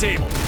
disabled.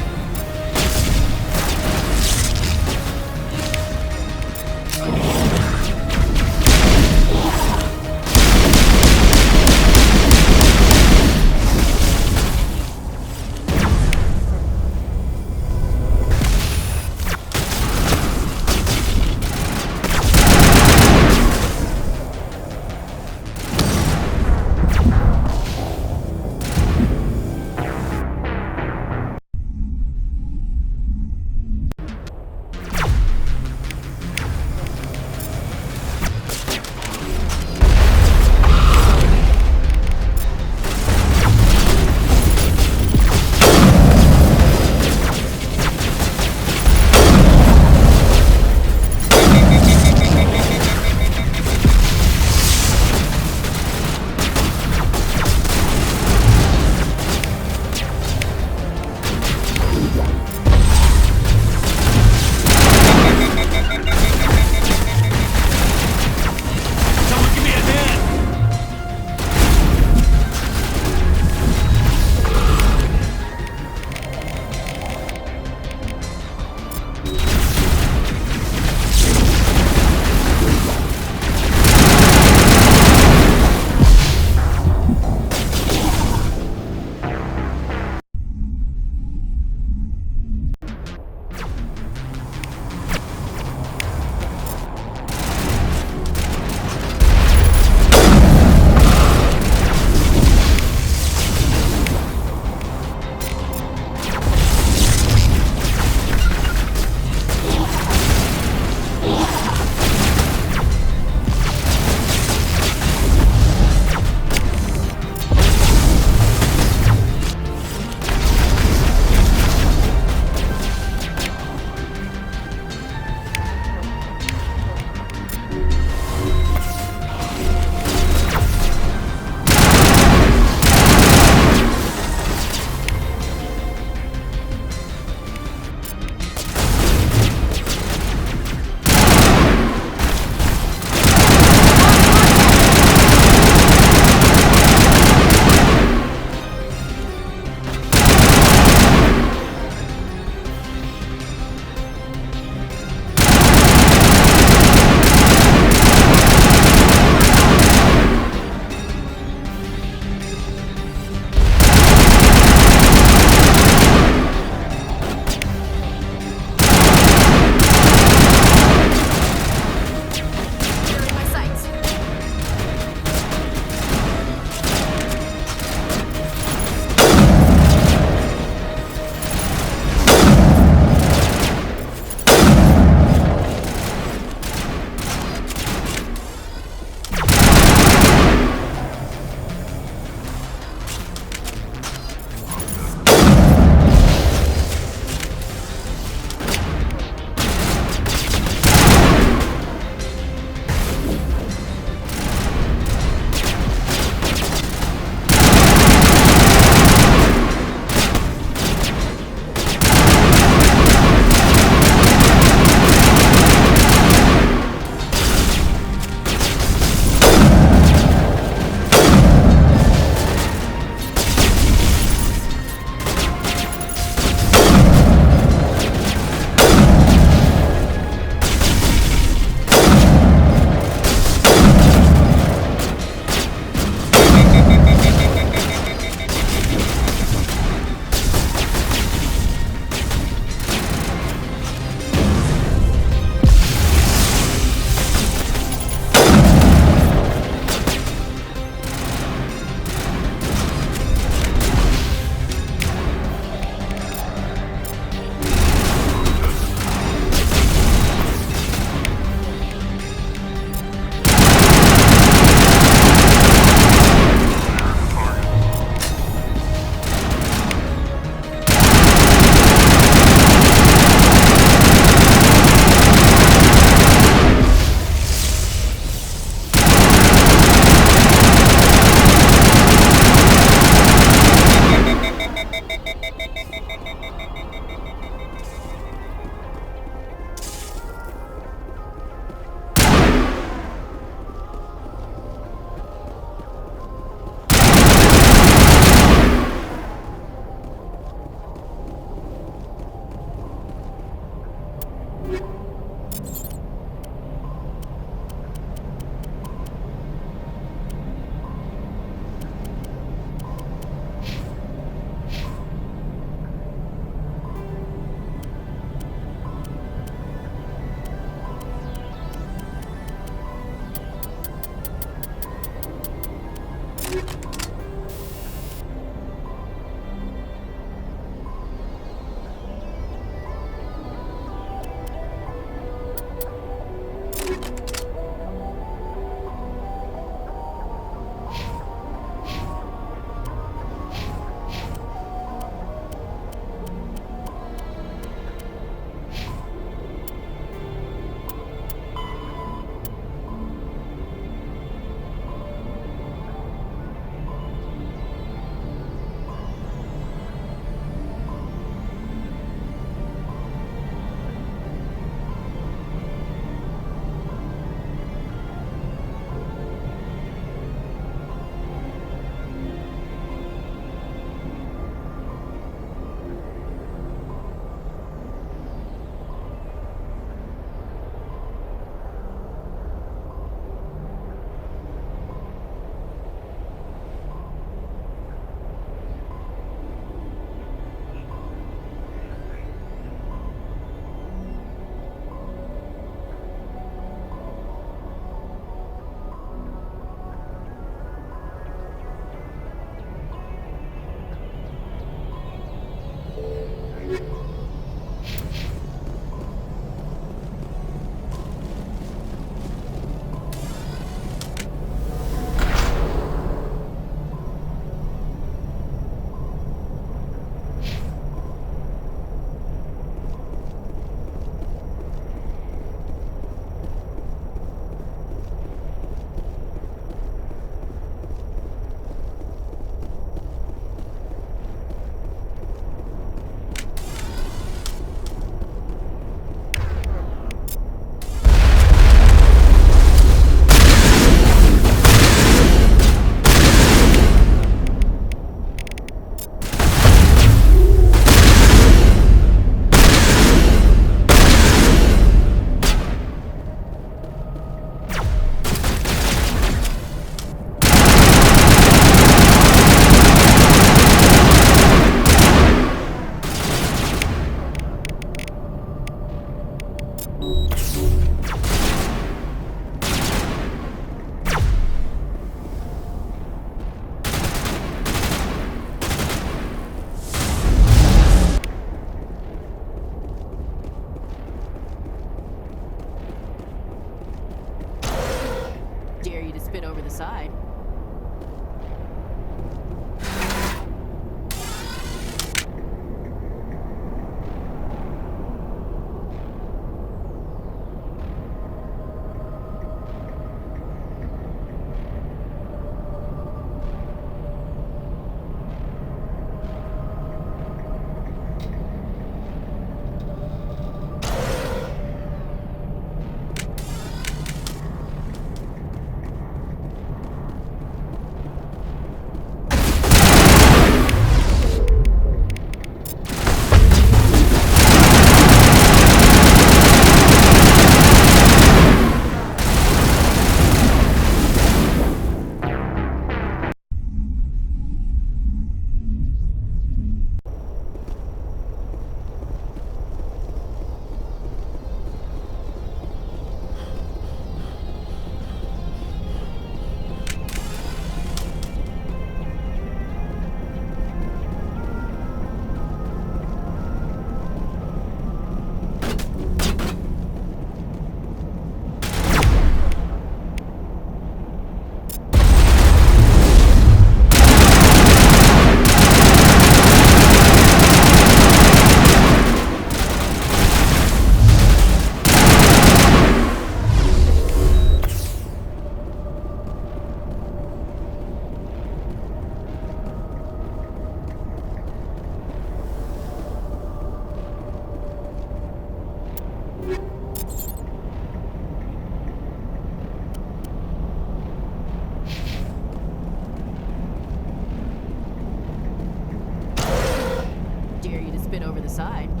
inside.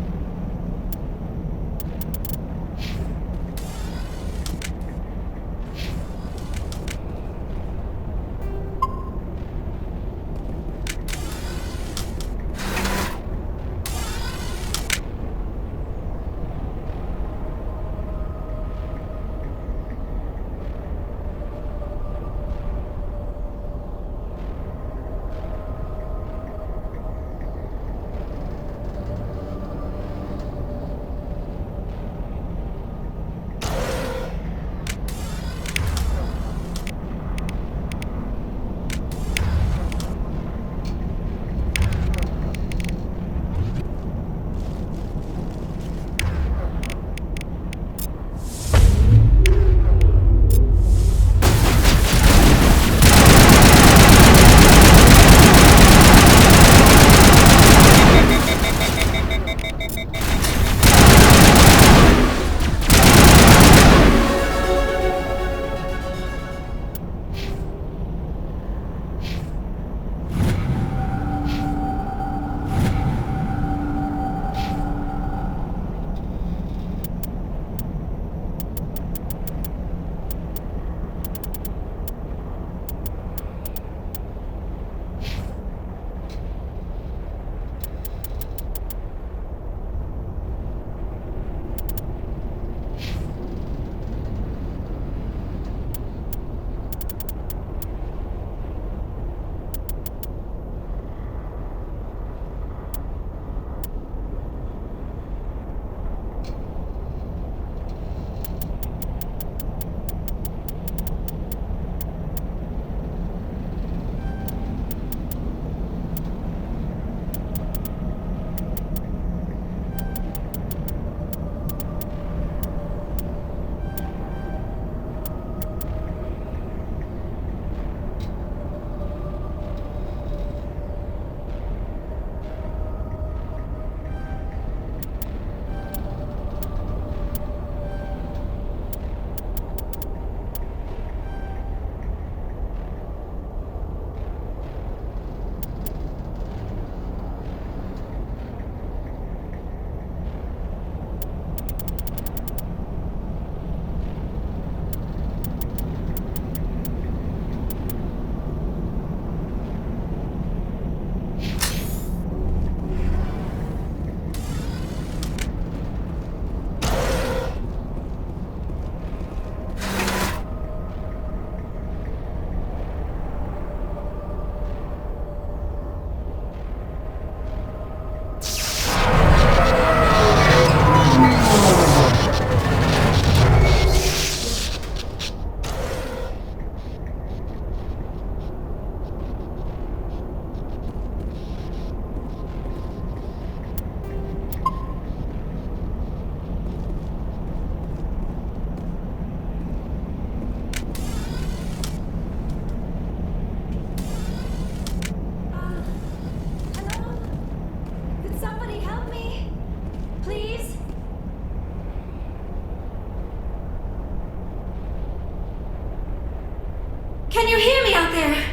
Can you hear me out there?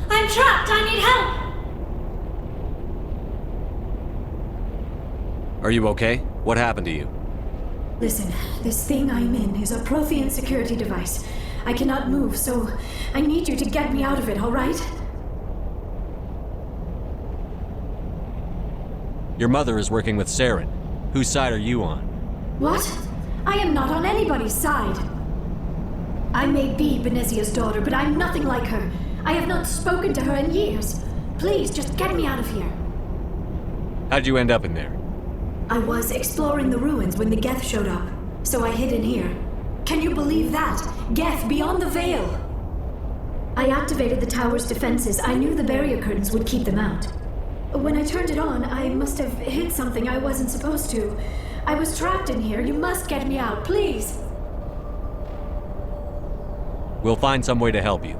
I'm trapped. I need help. Are you okay? What happened to you? Listen, this thing I'm in is a Prothean security device. I cannot move, so I need you to get me out of it, all right? Your mother is working with Saren. Whose side are you on? What? I am not on anybody's side. I may be Benezia's daughter, but I'm nothing like her. I have not spoken to her in years. Please, just get me out of here. How'd you end up in there? I was exploring the ruins when the Geth showed up, so I hid in here. Can you believe that? Geth beyond the veil! I activated the tower's defenses. I knew the barrier curtains would keep them out. When I turned it on, I must have hit something I wasn't supposed to. I was trapped in here. You must get me out, please! We'll find some way to help you.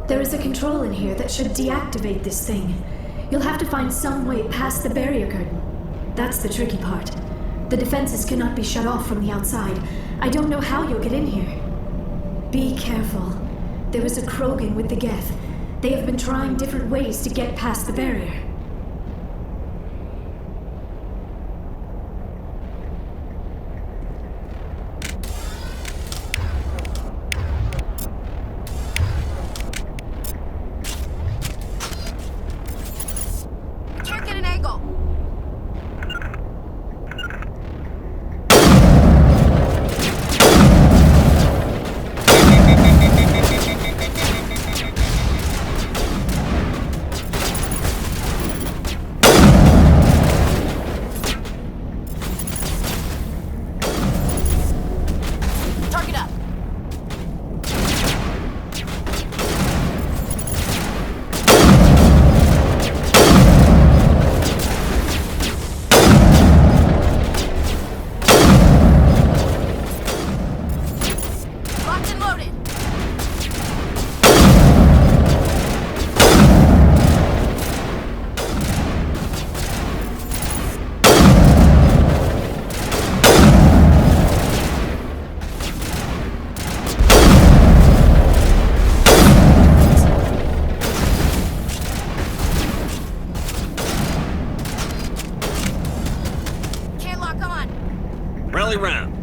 There is a control in here that should deactivate this thing. You'll have to find some way past the barrier curtain. That's the tricky part. The defenses cannot be shut off from the outside. I don't know how you'll get in here. Be careful. There is a Krogan with the Geth. They have been trying different ways to get past the barrier. angle! Target up! Locked and loaded! Can't lock on! Rally round.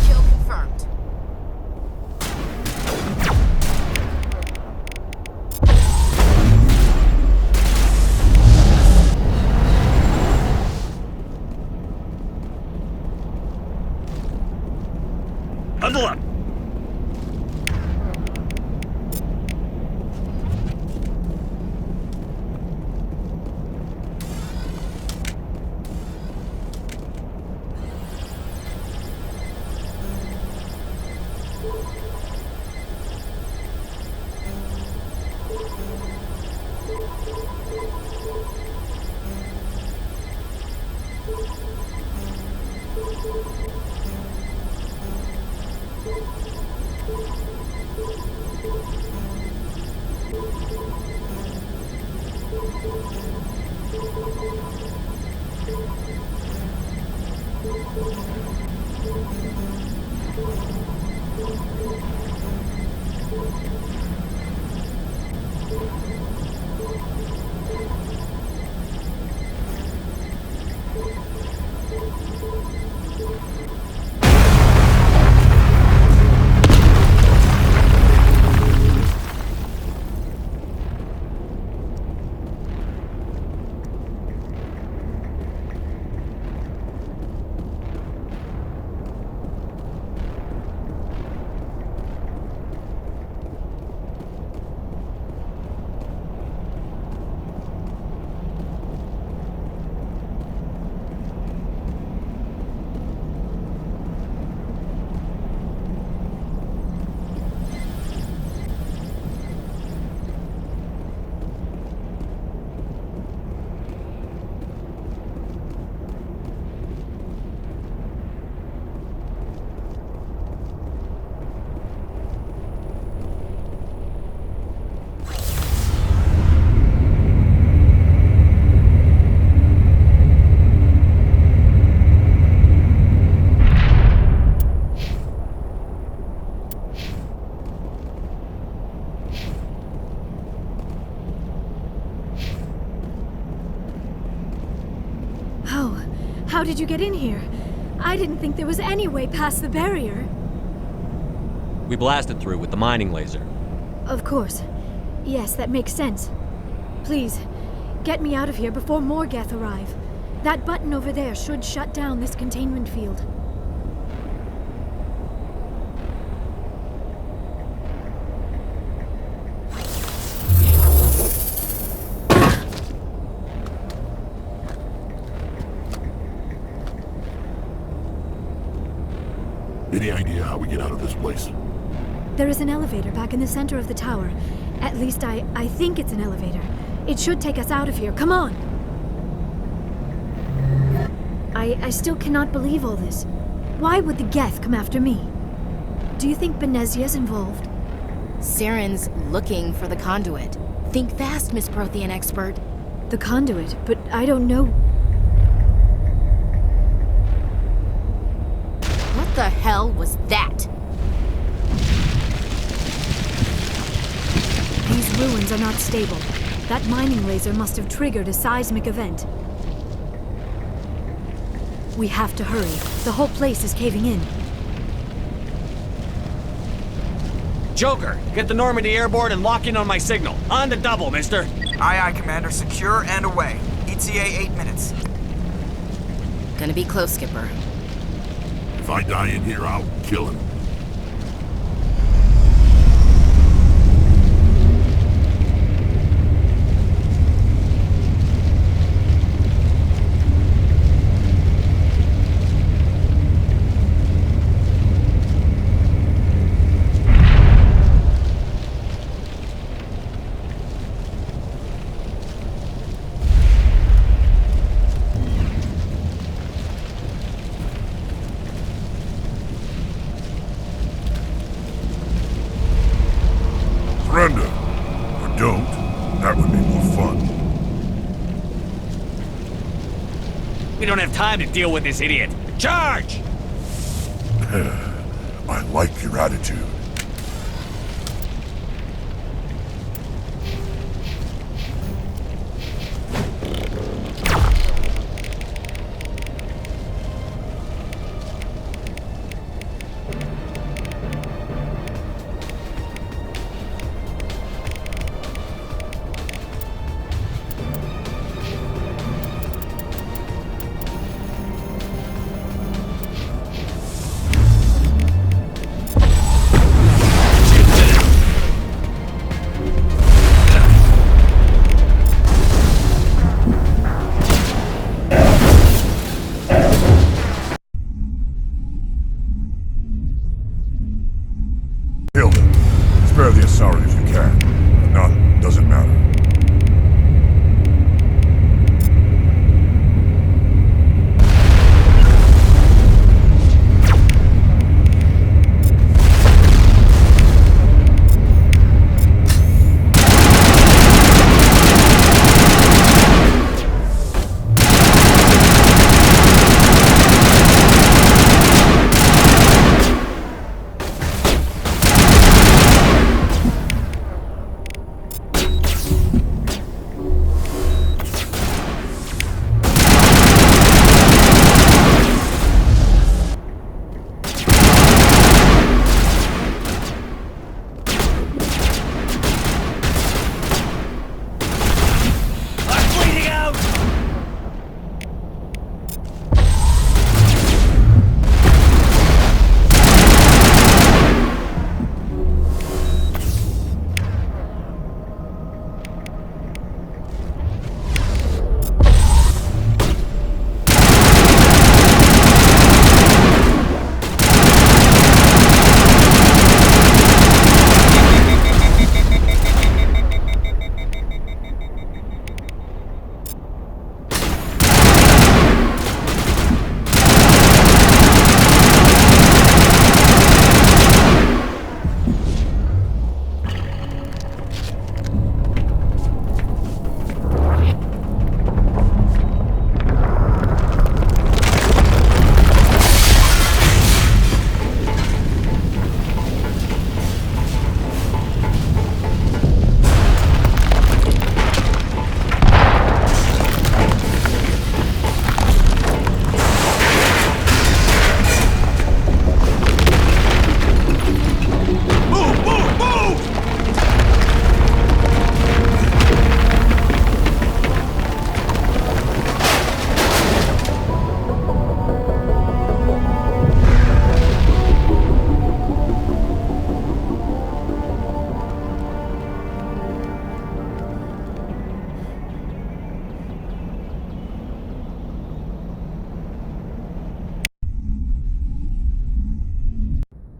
Kill confirmed. Huddle up. How did you get in here? I didn't think there was any way past the barrier. We blasted through with the mining laser. Of course. Yes, that makes sense. Please, get me out of here before more Geth arrive. That button over there should shut down this containment field. Any idea how we get out of this place? There is an elevator back in the center of the tower. At least I think it's an elevator. It should take us out of here. Come on! I still cannot believe all this. Why would the Geth come after me? Do you think Benezia's involved? Saren's looking for the conduit. Think fast, Miss Prothean expert. The conduit, but I don't know. What the hell was that? ruins are not stable. That mining laser must have triggered a seismic event. We have to hurry. The whole place is caving in. Joker, get the Normandy airborne and lock in on my signal. On the double, mister. Aye, aye, Commander. Secure and away. ETA 8 minutes. Gonna be close, Skipper. If I die in here, I'll kill him. Surrender. Or don't. That would be more fun. We don't have time to deal with this idiot. Charge! I like your attitude. Kill them. Spare the Asari if you can. If not, doesn't matter.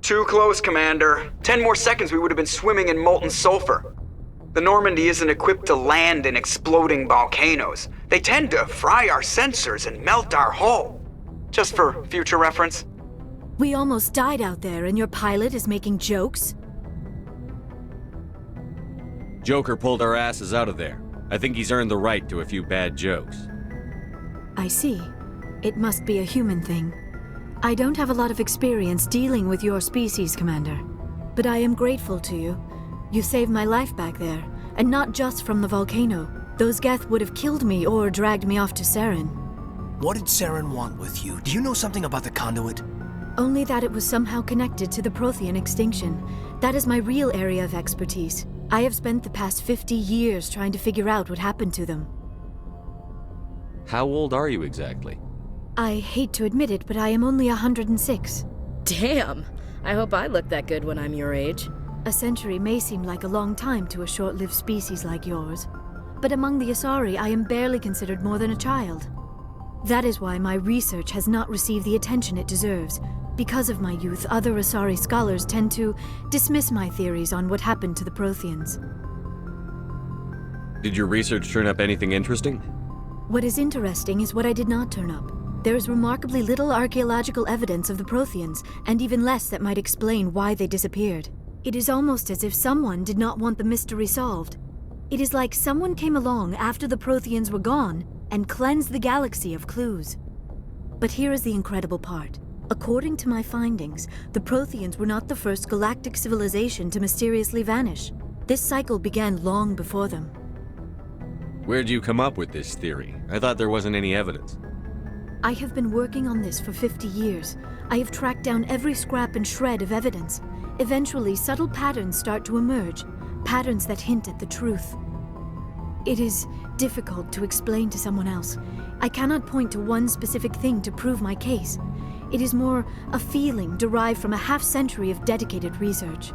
Too close, Commander. 10 more seconds we would have been swimming in molten sulfur. The Normandy isn't equipped to land in exploding volcanoes. They tend to fry our sensors and melt our hull. Just for future reference. We almost died out there, and your pilot is making jokes? Joker pulled our asses out of there. I think he's earned the right to a few bad jokes. I see. It must be a human thing. I don't have a lot of experience dealing with your species, Commander. But I am grateful to you. You saved my life back there. and not just from the volcano. Those Geth would have killed me or dragged me off to Saren. What did Saren want with you? Do you know something about the conduit? Only that it was somehow connected to the Prothean extinction. That is my real area of expertise. I have spent the past 50 years trying to figure out what happened to them. How old are you exactly? I hate to admit it, but I am only 106. Damn! I hope I look that good when I'm your age. A century may seem like a long time to a short-lived species like yours, but among the Asari, I am barely considered more than a child. That is why my research has not received the attention it deserves. Because of my youth, other Asari scholars tend to dismiss my theories on what happened to the Protheans. Did your research turn up anything interesting? What is interesting is what I did not turn up. There is remarkably little archaeological evidence of the Protheans, and even less that might explain why they disappeared. It is almost as if someone did not want the mystery solved. It is like someone came along after the Protheans were gone and cleansed the galaxy of clues. But here is the incredible part. According to my findings, the Protheans were not the first galactic civilization to mysteriously vanish. This cycle began long before them. Where'd you come up with this theory? I thought there wasn't any evidence. I have been working on this for 50 years. I have tracked down every scrap and shred of evidence. Eventually, subtle patterns start to emerge, patterns that hint at the truth. It is difficult to explain to someone else. I cannot point to one specific thing to prove my case. It is more a feeling derived from a half-century of dedicated research.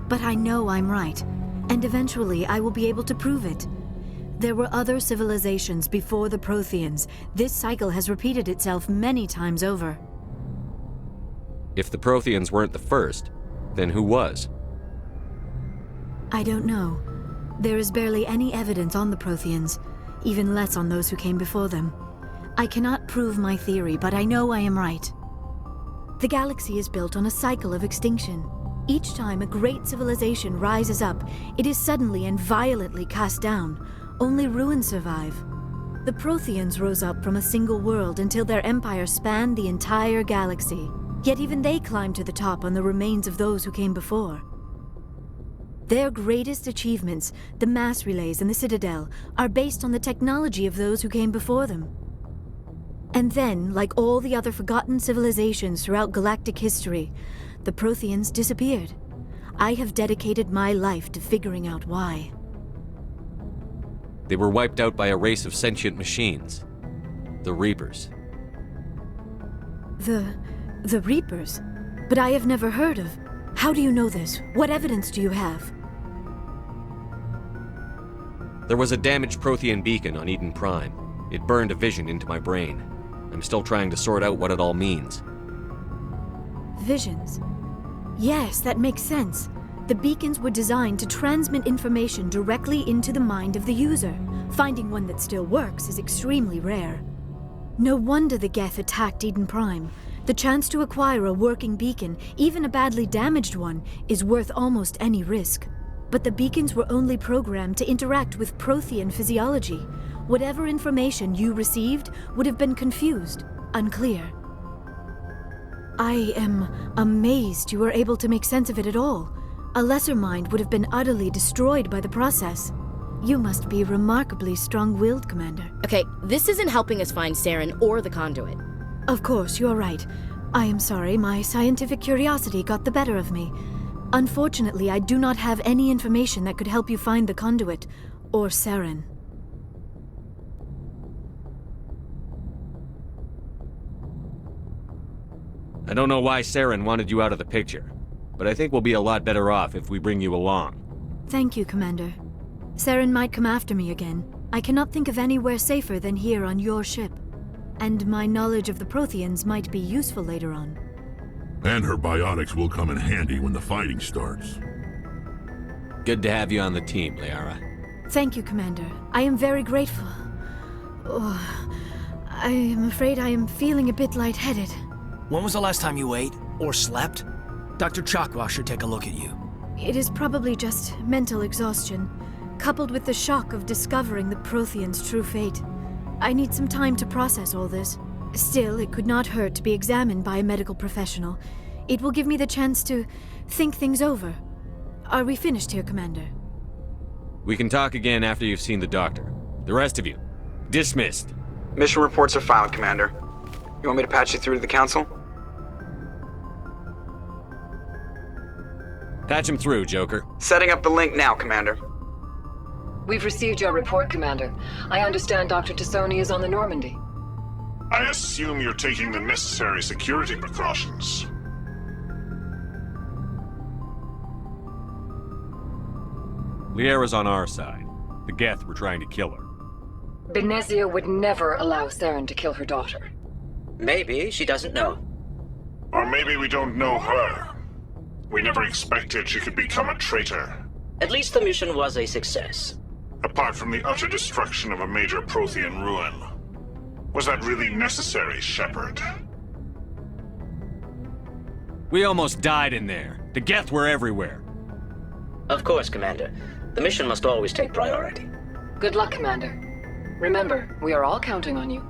But I know I'm right, and eventually I will be able to prove it. There were other civilizations before the Protheans. This cycle has repeated itself many times over. If the Protheans weren't the first, then who was? I don't know. There is barely any evidence on the Protheans, even less on those who came before them. I cannot prove my theory, but I know I am right. The galaxy is built on a cycle of extinction. Each time a great civilization rises up, it is suddenly and violently cast down. Only ruins survive. The Protheans rose up from a single world until their empire spanned the entire galaxy. Yet even they climbed to the top on the remains of those who came before. Their greatest achievements, the mass relays and the Citadel, are based on the technology of those who came before them. And then, like all the other forgotten civilizations throughout galactic history, the Protheans disappeared. I have dedicated my life to figuring out why. They were wiped out by a race of sentient machines. The Reapers. The Reapers? But I have never heard of. How do you know this? What evidence do you have? There was a damaged Prothean beacon on Eden Prime. It burned a vision into my brain. I'm still trying to sort out what it all means. Visions. Yes, that makes sense. The beacons were designed to transmit information directly into the mind of the user. Finding one that still works is extremely rare. No wonder the Geth attacked Eden Prime. The chance to acquire a working beacon, even a badly damaged one, is worth almost any risk. But the beacons were only programmed to interact with Prothean physiology. Whatever information you received would have been confused, unclear. I am amazed you were able to make sense of it at all. A lesser mind would have been utterly destroyed by the process. You must be remarkably strong-willed, Commander. Okay, this isn't helping us find Saren or the conduit. Of course, you're right. I am sorry, my scientific curiosity got the better of me. Unfortunately, I do not have any information that could help you find the conduit, or Saren. I don't know why Saren wanted you out of the picture, but I think we'll be a lot better off if we bring you along. Thank you, Commander. Saren might come after me again. I cannot think of anywhere safer than here on your ship. And my knowledge of the Protheans might be useful later on. And her biotics will come in handy when the fighting starts. Good to have you on the team, Liara. Thank you, Commander. I am very grateful. Oh, I am afraid I am feeling a bit lightheaded. When was the last time you ate or slept? Dr. Chakwa should take a look at you. It is probably just mental exhaustion, coupled with the shock of discovering the Protheans' true fate. I need some time to process all this. Still, it could not hurt to be examined by a medical professional. It will give me the chance to think things over. Are we finished here, Commander? We can talk again after you've seen the doctor. The rest of you, dismissed. Mission reports are filed, Commander. You want me to patch you through to the Council? Patch him through, Joker. Setting up the link now, Commander. We've received your report, Commander. I understand Dr. Tassoni is on the Normandy. I assume you're taking the necessary security precautions. Liara's on our side. The Geth were trying to kill her. Benezia would never allow Saren to kill her daughter. Maybe she doesn't know. Or maybe we don't know her. We never expected she could become a traitor. At least the mission was a success. Apart from the utter destruction of a major Prothean ruin. Was that really necessary, Shepard? We almost died in there. The Geth were everywhere. Of course, Commander. The mission must always take priority. Good luck, Commander. Remember, we are all counting on you.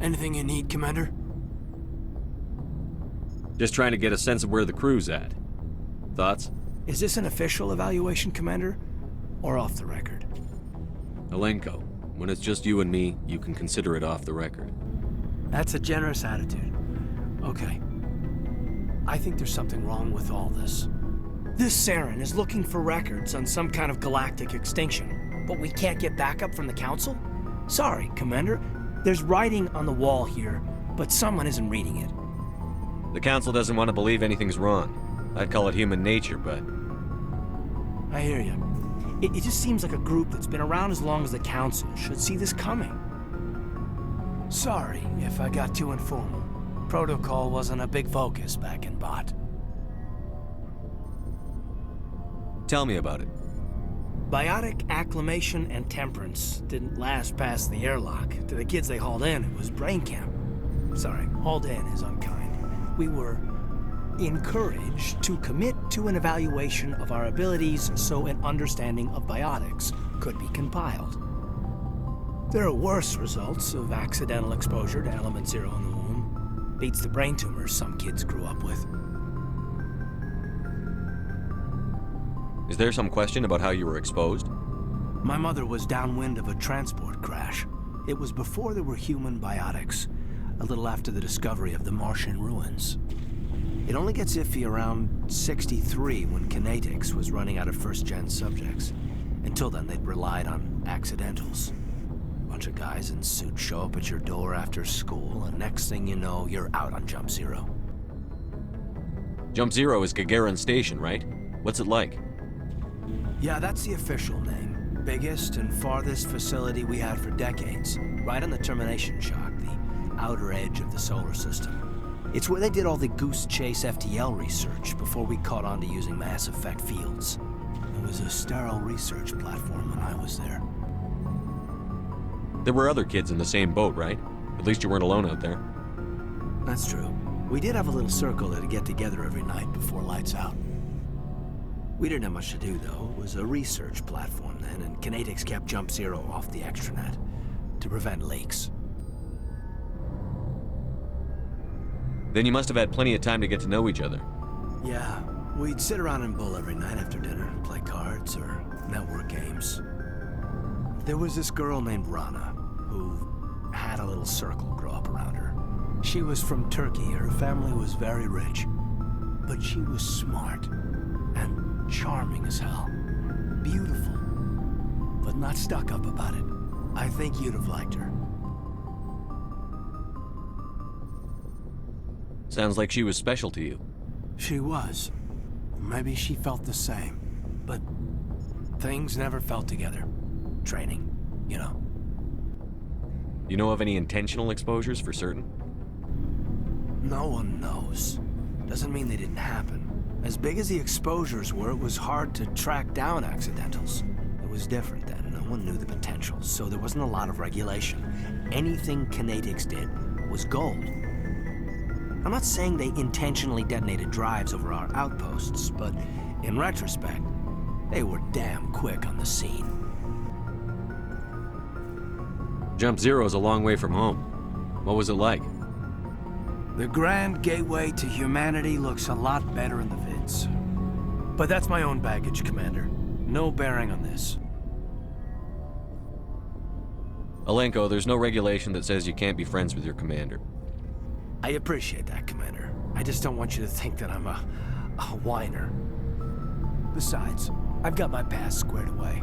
Anything you need, Commander? Just trying to get a sense of where the crew's at. Thoughts? Is this an official evaluation, Commander? Or off the record? Alenko, when it's just you and me, you can consider it off the record. That's a generous attitude. Okay. I think there's something wrong with all this. This Saren is looking for records on some kind of galactic extinction, but we can't get backup from the Council? Sorry, Commander. There's writing on the wall here, but someone isn't reading it. The Council doesn't want to believe anything's wrong. I'd call it human nature, but... I hear you. It just seems like a group that's been around as long as the Council should see this coming. Sorry if I got too informal. Protocol wasn't a big focus back in Bot. Tell me about it. Biotic acclimation and temperance didn't last past the airlock. To the kids they hauled in, it was brain camp. Sorry, hauled in is unkind. We were encouraged to commit to an evaluation of our abilities so an understanding of biotics could be compiled. There are worse results of accidental exposure to element zero in the womb. Beats the brain tumors some kids grew up with. Is there some question about how you were exposed? My mother was downwind of a transport crash. It was before there were human biotics, a little after the discovery of the Martian ruins. It only gets iffy around 63 when Kinetics was running out of first-gen subjects. Until then, they'd relied on accidentals. A bunch of guys in suits show up at your door after school, and next thing you know, you're out on Jump Zero. Jump Zero is Gagarin Station, right? What's it like? Yeah, that's the official name. Biggest and farthest facility we had for decades. Right on the termination shock, the outer edge of the solar system. It's where they did all the Goose Chase FTL research before we caught on to using mass effect fields. It was a sterile research platform when I was there. There were other kids in the same boat, right? At least you weren't alone out there. That's true. We did have a little circle that'd get together every night before lights out. We didn't have much to do, though. It was a research platform then, and Kinetics kept Jump Zero off the extranet to prevent leaks. Then you must have had plenty of time to get to know each other. Yeah, we'd sit around and bull every night after dinner, play cards or network games. There was this girl named Rana, who had a little circle grow up around her. She was from Turkey. Her family was very rich. But she was smart and charming as hell. Beautiful, but not stuck up about it. I think you'd have liked her. Sounds like she was special to you. She was. Maybe she felt the same. But things never felt together. Training, you know. You know of any intentional exposures for certain? No one knows. Doesn't mean they didn't happen. As big as the exposures were, it was hard to track down accidentals. It was different then. No one knew the potential, so there wasn't a lot of regulation. Anything Kinetics did was gold. I'm not saying they intentionally detonated drives over our outposts, but in retrospect, they were damn quick on the scene. Jump Zero is a long way from home. What was it like? The grand gateway to humanity looks a lot better in the vids. But that's my own baggage, Commander. No bearing on this. Alenko, there's no regulation that says you can't be friends with your commander. I appreciate that, Commander. I just don't want you to think that I'm a whiner. Besides, I've got my past squared away.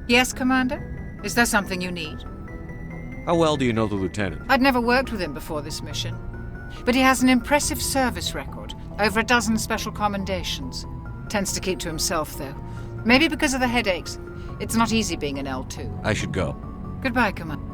Yes, Commander? Is there something you need? How well do you know the lieutenant? I'd never worked with him before this mission. But he has an impressive service record. Over a dozen special commendations. Tends to keep to himself, though. Maybe because of the headaches. It's not easy being an L2. I should go. Goodbye, Commander.